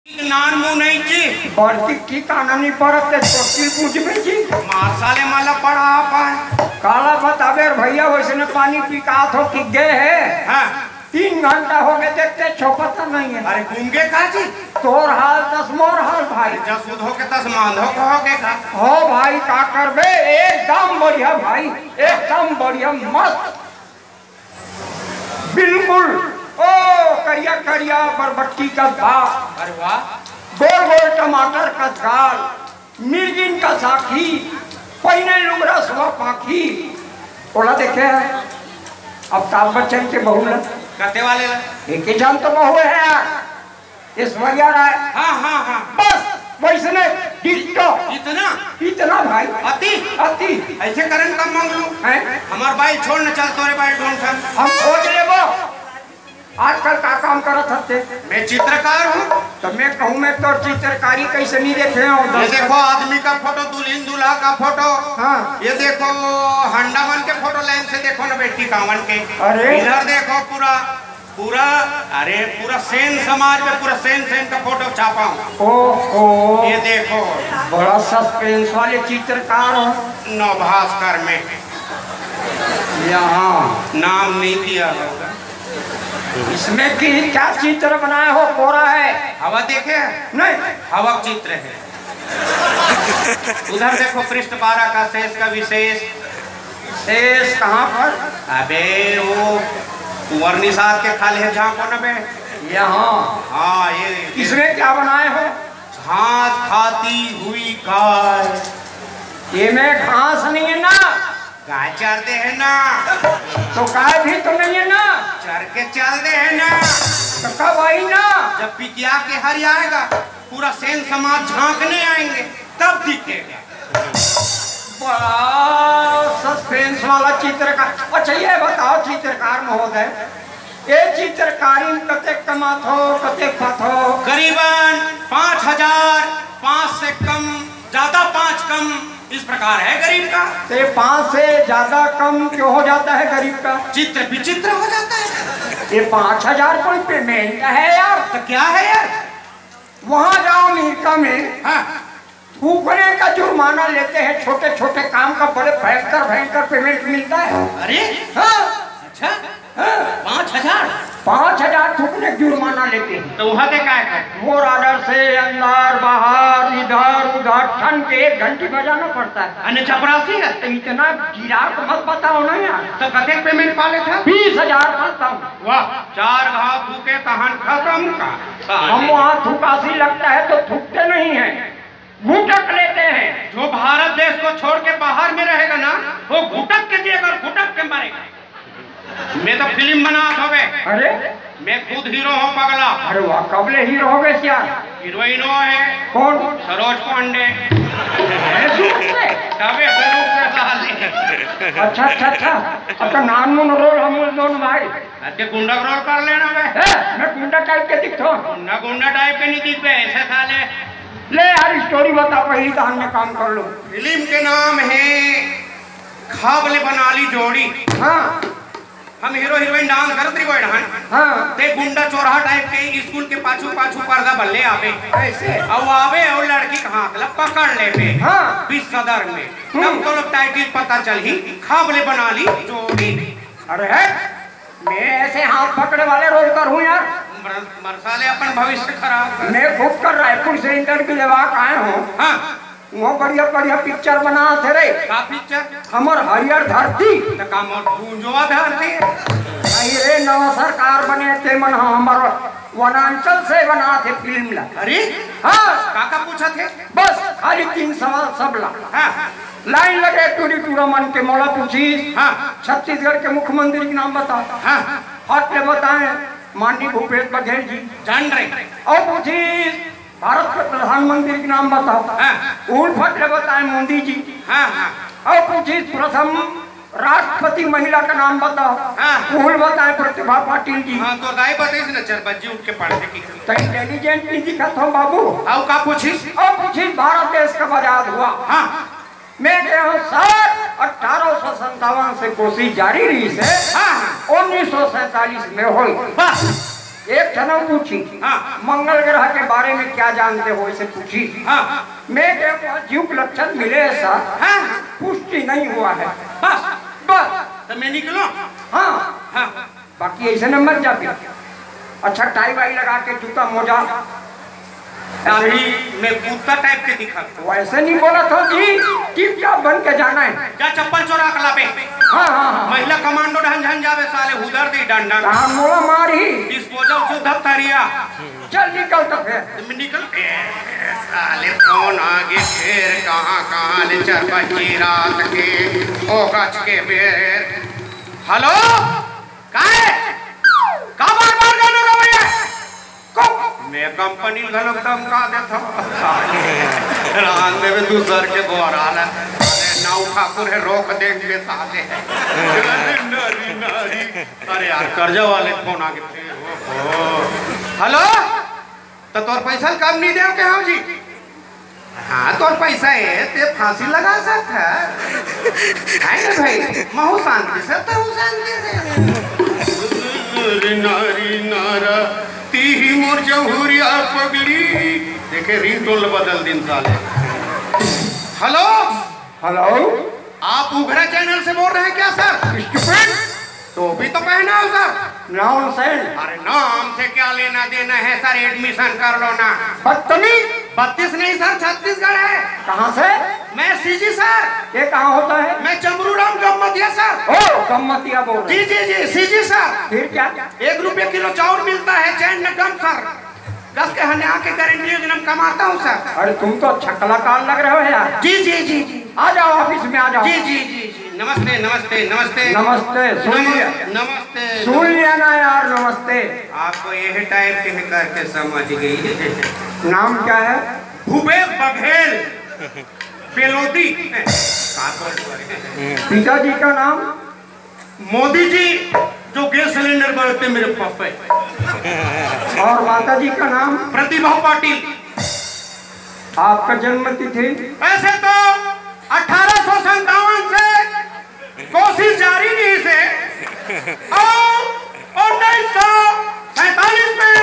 नान मुंह नहीं जी बढ़ती की कानूनी परत छोटी पूछ में जी मासाले माला पड़ा पाए काला बतावे भैया वैसे पानी पी का हो कि गए है हाँ 3 घंटा हो गए देखते छोपता नहीं है। अरे घूमगे का जी तोर हाल दस मोर हाल भाई जस उधो के तस मांधो कहोगे का हो भाई का करबे एकदम बढ़िया भाई एकदम बढ़िया मस्त बिल्कुल ओ करिया करिया बरबट्टी का भाव अरे वाह गोल गोल टमाटर का दाल मिर्गिन का साखी पहिने लुमरा सुबह पाखी ओला देखे है अमिताभ बच्चन के बहू कते वाले एक ही जान तो बहू है ऐश्वर्या राय हाँ हाँ हाँ बस वैसने डिट्टो इतना इतना भाई अति अति ऐसे करन कब मांग लूं हमार भाई छोड़ न चल तोरे भाई ढूंढ कर हम खोज लेबो आजकल का काम करत हते मैं चित्रकार हूँ तो मैं कहूँ मैं तो चित्रकारी कैसे नहीं देखे हो ये देखो आदमी का फोटो दुल्हन दूल्हा का फोटो हाँ ये देखो हंडावन के फोटो लाइन से देखो ना बेटी कावन के अरे इधर देखो पूरा पूरा अरे पूरा सेन समाज में पूरा सेन का फोटो छापा हूँ ओहो ये देखो बड़ा सस्पेंस वाले चित्रकार हो नवभास्कर में यहाँ नाम नहीं दिया होगा इसमें की क्या चित्र बनाया हो कोरा है हवा देखे नहीं हवा चित्र है उधर देखो पृष्ठ 12 का शेष का विशेष शेष कहाँ पर अबे वो कुंवर निषाद के खाले है झांको न बे यहाँ हाँ ये इसमें क्या बनाए हो घास खाती हुई गाय ये में घास नहीं है ना गाय चरते है ना तो गाय भी तो नहीं है ना चर के चलते है ना तो कब आई ना जब पितिया के हरि आएगा पूरा सेन समाज झांकने आएंगे तब दिखेगा बड़ा सस्पेंस वाला चित्रकार। अच्छा ये बताओ चित्रकार महोदय ये चित्रकारी में कते कमात हो कते फत हो करीबन 5000 5 से कम ज्यादा 5 कम इस प्रकार है गरीब का। ते 5 से ज्यादा कम क्यों हो जाता है गरीब का चित्र विचित्र हो जाता है। ये 5000 कोई पेमेंट है यार तो क्या है यार वहाँ जाओ अमेरिका में हाँ थूकने का जुर्माना लेते हैं छोटे छोटे काम का बड़े भयंकर पेमेंट मिलता है। अरे हाँ अच्छा हाँ 5000 थूकने का जुर्माना लेते हैं तो वहाँ क्या है वो ऑर्डर से अंदर बाहर इधर उधर ठन के 1 घंटी बजाना पड़ता है। अन्य चपरासी है तो इतना गिरा तो मत बताओ ना यार तो कते पेमेंट पाले था 20,000 पाता हूँ। वाह 4 घाव थूके तहन खत्म का हम वहाँ थूकासी लगता है तो थूकते नहीं है घुटक लेते हैं। जो भारत देश को छोड़ के बाहर में रहेगा ना वो घुटक के जिएगा और घुटक के मरेगा। मैं तो फिल्म बना होगे अरे मैं खुद हीरो हूँ पगला। अरे वाह कबले हीरो हो गए क्या हीरोइन है कौन सरोज पांडे तबे अच्छा अब तो नाम रोल हम दोनों भाई अच्छे गुंडा रोल कर लेना मैं गुंडा टाइप के दिखता हूँ गुंडा टाइप के नहीं दिख पे ऐसे साले ले यार स्टोरी बता पहली तो हमने काम कर लो। फिल्म के नाम है खाबले बनाली जोड़ी। हाँ हम हीरो हीरोइन डांस करत रही बैठा हाँ ते गुंडा चोरहा टाइप के स्कूल के पाछू पर्दा बल्ले आवे ऐसे अब आवे और लड़की कहाँ पकड़ ले पे हाँ 20 सदर में तब तो लोग टाइटिल पता चल ही खाबले बनाली जोड़ी। अरे है मैं ऐसे हाथ पकड़े वाले रोल कर हूँ यार मरसाले अपन भविष्य खराब मैं खुद कर रायपुर से इंटरव्यू लेवा आए हूँ। हाँ वो बढ़िया पिक्चर बना थे रे का पिक्चर हमर हरियर धरती तो काम गूंजवा धरती रे नवा सरकार बने थे मन हमर वनांचल से बना थे फिल्म ला। अरे हाँ काका पूछा थे बस खाली 3 सवाल सब ला हाँ लाइन लगे टूरा मन के मौला पूछी हाँ छत्तीसगढ़ के मुख्यमंत्री के नाम बता हाँ हट ले बताए माननीय भूपेश बघेल जी जान रहे और पूछी भारत के प्रधानमंत्री के नाम बताओ उन फट ले बताए मोदी जी हाँ हाँ और पूछी प्रथम राष्ट्रपति महिला का नाम बताओ उन बताए प्रतिभा पाटिल जी। हाँ तो दाई बताइए ना 4 बजे उठ के पढ़ने की तो इंटेलिजेंट नहीं दिखा था बाबू आओ का पूछी और पूछी भारत देश कब आजाद हुआ। हाँ मैं कह रहा हूँ सर 1857 से कोशिश जारी रही से 1947 में हो एक जना पूछी हाँ। मंगल ग्रह के बारे में क्या जानते हो इसे पूछी। हाँ मैं क्या जीव लक्षण मिले ऐसा हाँ पुष्टि नहीं हुआ है। बस बस तो मैं निकलो। हाँ हाँ बाकी ऐसे न मत जाती। अच्छा टाई वाई लगा के जूता मोजा अभी मैं कुत्ता टाइप के दिखा। वैसे नहीं बोला था जी टिप टॉप बन के जाना है। जा चप्पल चोरा के लाबे। हाँ हाँ हाँ महिला कमांडो ढन झन जावे साले उधर दी डंडा कहाँ मोला मार ही डिस्पोजल से धप्तारिया। चल निकल तो फिर निकल साले कौन आगे फिर कहाँ ले चरपची रात के ओ गच के बेर। हेलो का बार गाना रवैया मैं कंपनी घलक धमका देता रान देवे दूसर के बोराल नाव ठाकुर है रोक देंगे साले। नारी नारी अरे यार कर्जा वाले फोन आ गए। हेलो तो तोर पैसा कम नहीं दे के हम जी। हाँ तोर पैसा है ते फांसी लगा सकता है ना भाई महू शांति से तो शांति से नारी नारा ती मोर जहुरिया पगली देखे रिंगटोन बदल दिन साले। हेलो हेलो आप उघरा चैनल से बोल रहे हैं क्या सर? तो भी तो पहना हो सर। नॉनसेंस। अरे नाम से क्या लेना देना है सर एडमिशन कर लो ना। बदतमीज। 32 नहीं सर 36गढ़ है। कहाँ से? मैं सीजी सर। ये कहाँ होता है? मैं चमरूराम गम्मतिया सर। ओ गम्मतिया बोल रहे। जी सीजी सर। फिर क्या? 1 रुपये किलो चावल मिलता है चैन में कम सर। 10 के हने आके गारंटी योजना कमाता हूँ सर। अरे तुम तो अच्छा कलाकार लग रहे हो यार। जी आ जाओ ऑफिस में आ जाओ। जी नमस्ते नमस्ते नमस्ते नमस्ते नमस्ते सुन लिया ना यार नमस्ते। आपको यही टाइप के करके समझ गई। नाम क्या है? भूपेश बघेल बेलोदी। पिताजी का नाम? मोदी जी जो गैस सिलेंडर बढ़ते मेरे पापा। और माता जी का नाम? प्रतिभा पाटिल। आपका जन्म तिथि? ऐसे तो 1857 से कोशिश जारी नहीं से और 1947 में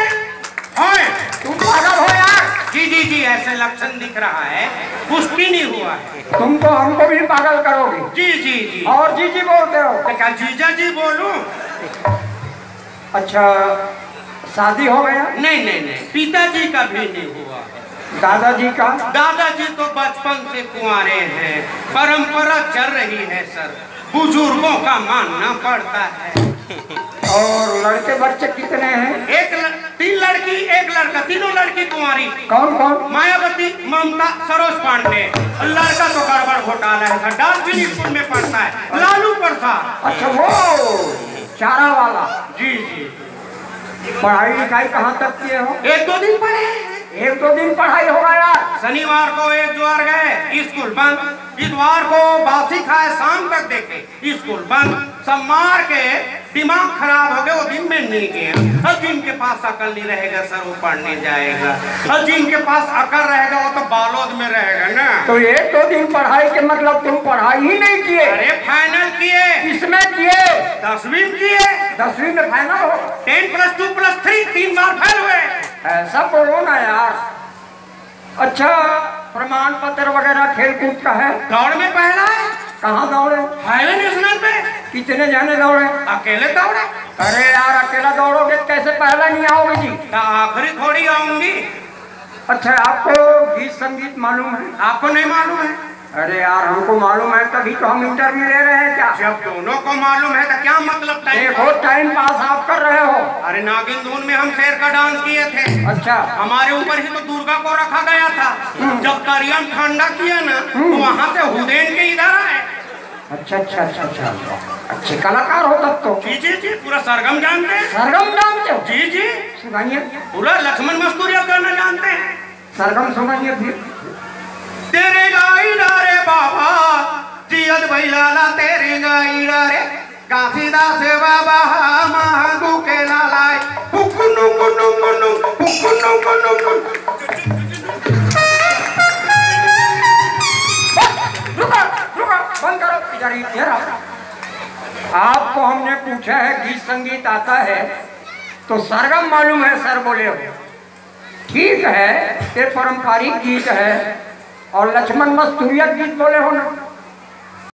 है। तुम पागल हो यार। जी ऐसे लक्षण दिख रहा है पुष्टि नहीं हुआ है। तुम तो हमको भी पागल करोगे। जी और जी बोलते हो तो क्या जीजा जी बोलूं? अच्छा शादी हो गया? नहीं पिताजी का भी नहीं हुआ। दादाजी का? दादाजी तो बचपन से कुंवारे हैं। परंपरा चल रही है सर बुजुर्गों का मानना पड़ता है। और लड़के बच्चे कितने हैं? 3 लड़की 1 लड़का। तीनों लड़की कुंवारी। कौन कौन? मायावती ममता सरोज पांडे। लड़का तो गड़बड़ घोटाला है सर डालफिन स्कूल में पढ़ता है लालू प्रसाद। अच्छा वो चारा वाला। जी पढ़ाई लिखाई कहाँ तक किए हो? 1-2 दिन पढ़े। 1-2 दिन पढ़ाई होगा यार। शनिवार को 1 द्वार गए स्कूल बंद। इतवार को बासी खाए शाम तक देखे स्कूल बंद। सोमवार के दिमाग खराब हो गए वो दिन में नहीं गए। और जिनके पास अकल नहीं रहेगा सर वो पढ़ने जाएगा और जिनके पास अकल रहेगा वो तो बालोद में रहेगा ना। तो 1-2 दिन पढ़ाई के मतलब तुम पढ़ाई ही नहीं किए? अरे फाइनल किए। किसमें किए? 10वीं किए। 10वीं में फाइनल हो? 10 + 2 + 3 3 बार फेल हुए। ऐसा बोलो ना यार। अच्छा प्रमाण पत्र वगैरह खेल कूद का है? दौड़ में पहला है। कहाँ दौड़े? हाईवे नेशनल पे। कितने जाने दौड़े? अकेले दौड़े। अरे यार अकेला दौड़ोगे कैसे पहला नहीं आओगे जी? आखिरी थोड़ी आऊंगी। अच्छा आपको गीत संगीत मालूम है? आपको नहीं मालूम है? अरे यार हमको मालूम है तभी तो हम इंटरव्यू ले रहे हैं। क्या जब दोनों को मालूम है तो क्या मतलब टाइम? देखो टाइम पास आप कर रहे हो। अरे नागिन धुन में हम शेर का डांस किए थे। अच्छा हमारे ऊपर ही तो दुर्गा को रखा गया था। जब करियम ठंडा किया ना तो वहाँ से हुदैन के इधर आए। अच्छा अच्छे कलाकार हो तब तो। जी पूरा सरगम जानते हैं। सरगम जानते हो? जी सुनाइए। पूरा लक्ष्मण मस्तूरिया गाना जानते हैं। सरगम सुनाइए फिर। तेरे गाइडा रे बाबा जियत भैलाला तेरे गाइडा रे काशीदास बाबा महागु के लालाय पुकुनु कुनु कुनु पुकुनु कुनु कुनु। रुको बंद करो इधर ही। आपको हमने पूछा है गीत संगीत आता है तो सरगम मालूम है सर बोले हो। ठीक है, ये पारंपरिक गीत है और लक्ष्मण मस्तूरिया गीत बोले हो ना।